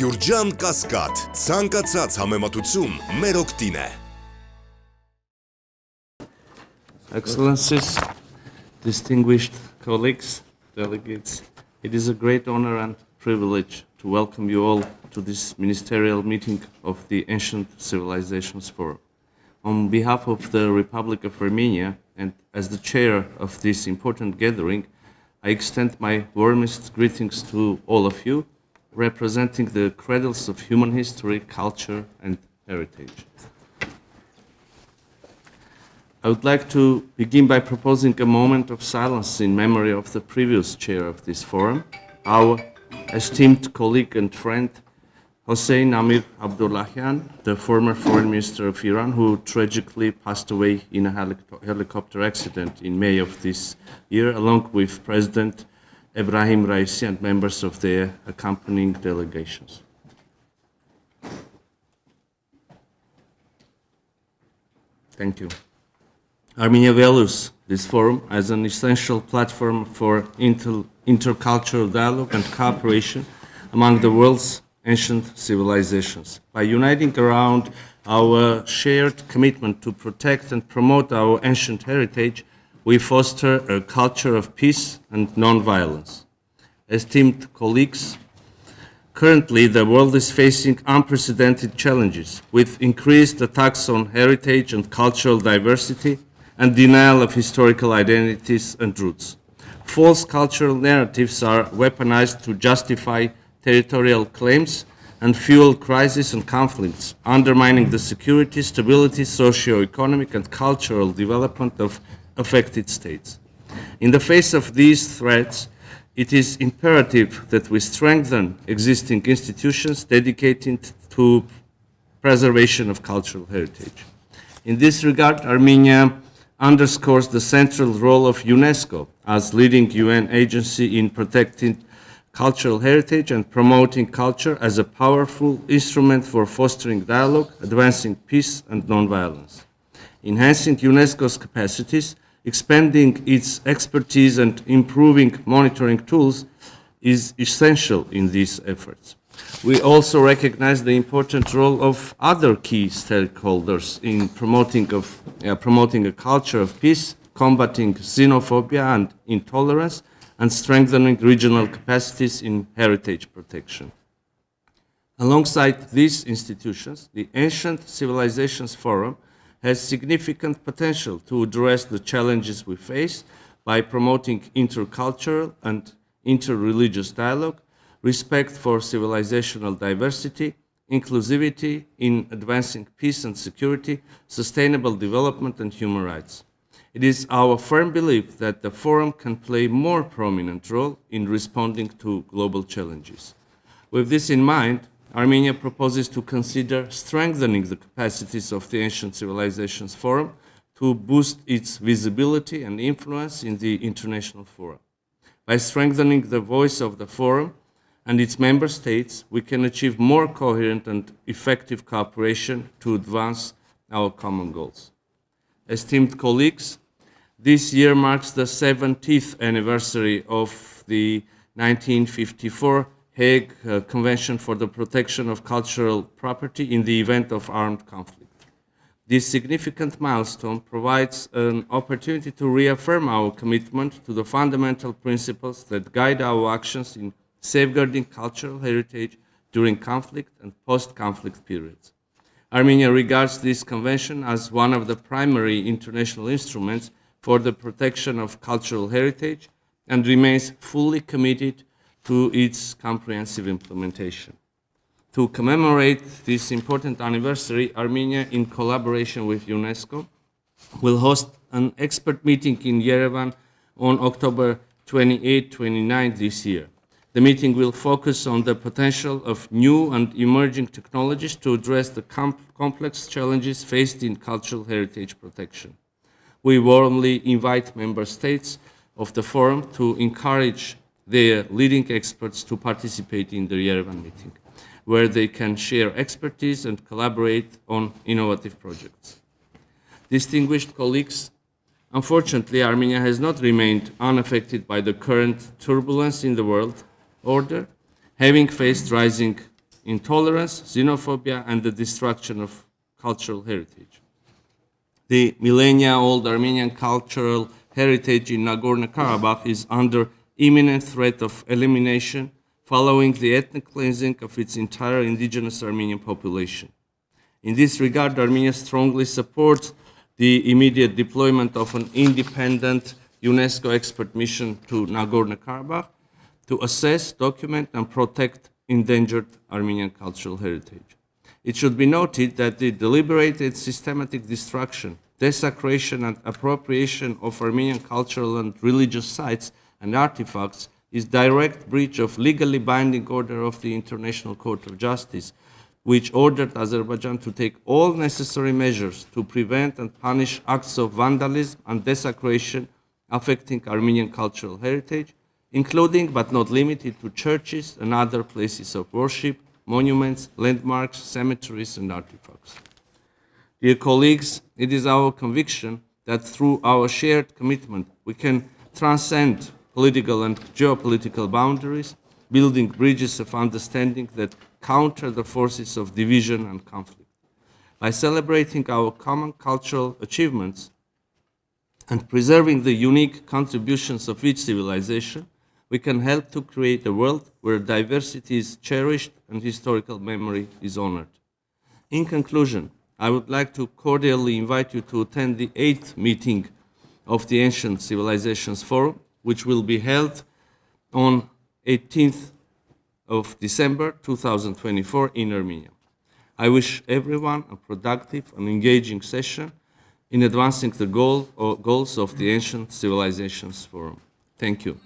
Գյուրջան Կասկադ, ցանկացած համեմատություն մեր օգտին է։ Excellencies, distinguished colleagues, delegates, it is a great honor and privilege to welcome you all to this ministerial meeting of the Ancient Civilizations Forum. On behalf of the Republic of Armenia and as the chair of this important gathering, I extend my warmest greetings to all of you, representing the cradles of human history, culture, and heritage. I would like to begin by proposing a moment of silence in memory of the previous chair of this forum, our esteemed colleague and friend, Hossein Amir Abdullahian, the former foreign minister of Iran, who tragically passed away in a helicopter accident in May of this year, along with President Ebrahim Raisi and members of their accompanying delegations. Thank you. Armenia values this forum as an essential platform for intercultural dialogue and cooperation among the world's ancient civilizations. By uniting around our shared commitment to protect and promote our ancient heritage, we foster a culture of peace and non-violence. Esteemed colleagues, currently the world is facing unprecedented challenges with increased attacks on heritage and cultural diversity and denial of historical identities and roots. False cultural narratives are weaponized to justify territorial claims and fuel crises and conflicts, undermining the security, stability, socio-economic and cultural development of affected states. In the face of these threats, it is imperative that we strengthen existing institutions dedicated to preservation of cultural heritage. In this regard, Armenia underscores the central role of UNESCO as leading UN agency in protecting cultural heritage and promoting culture as a powerful instrument for fostering dialogue, advancing peace and non-violence. Enhancing UNESCO's capacities, expanding its expertise and improving monitoring tools is essential in these efforts. We also recognize the important role of other key stakeholders in promoting a culture of peace, combating xenophobia and intolerance, and strengthening regional capacities in heritage protection. Alongside these institutions, the Ancient Civilizations Forum has significant potential to address the challenges we face by promoting intercultural and interreligious dialogue, respect for civilizational diversity, inclusivity in advancing peace and security, sustainable development, and human rights. It is our firm belief that the forum can play a more prominent role in responding to global challenges. With this in mind, Armenia proposes to consider strengthening the capacities of the Ancient Civilizations Forum to boost its visibility and influence in the international forum. By strengthening the voice of the forum and its member states, we can achieve more coherent and effective cooperation to advance our common goals. Esteemed colleagues, this year marks the 70th anniversary of the 1954 Hague Convention for the Protection of Cultural Property in the event of armed conflict. This significant milestone provides an opportunity to reaffirm our commitment to the fundamental principles that guide our actions in safeguarding cultural heritage during conflict and post-conflict periods. Armenia regards this convention as one of the primary international instruments for the protection of cultural heritage and remains fully committed to its comprehensive implementation. To commemorate this important anniversary, Armenia, in collaboration with UNESCO, will host an expert meeting in Yerevan on October 28-29 this year. The meeting will focus on the potential of new and emerging technologies to address the complex challenges faced in cultural heritage protection. We warmly invite member states of the forum to encourage their leading experts to participate in the Yerevan meeting, where they can share expertise and collaborate on innovative projects. Distinguished colleagues, unfortunately, Armenia has not remained unaffected by the current turbulence in the world order, having faced rising intolerance, xenophobia, and the destruction of cultural heritage. The millennia-old Armenian cultural heritage in Nagorno-Karabakh is under imminent threat of elimination following the ethnic cleansing of its entire indigenous Armenian population. In this regard, Armenia strongly supports the immediate deployment of an independent UNESCO expert mission to Nagorno-Karabakh to assess, document, and protect endangered Armenian cultural heritage. It should be noted that the deliberate and systematic destruction, desecration, and appropriation of Armenian cultural and religious sites and artifacts is direct breach of legally binding order of the International Court of Justice, which ordered Azerbaijan to take all necessary measures to prevent and punish acts of vandalism and desecration affecting Armenian cultural heritage, including but not limited to churches and other places of worship, monuments, landmarks, cemeteries, and artifacts. Dear colleagues, it is our conviction that through our shared commitment, we can transcend political and geopolitical boundaries, building bridges of understanding that counter the forces of division and conflict. By celebrating our common cultural achievements and preserving the unique contributions of each civilization, we can help to create a world where diversity is cherished and historical memory is honored. In conclusion, I would like to cordially invite you to attend the 8th meeting of the Ancient Civilizations Forum, which will be held on 18th of December 2024 in Armenia. I wish everyone a productive and engaging session in advancing the goals of the Ancient Civilizations Forum. Thank you.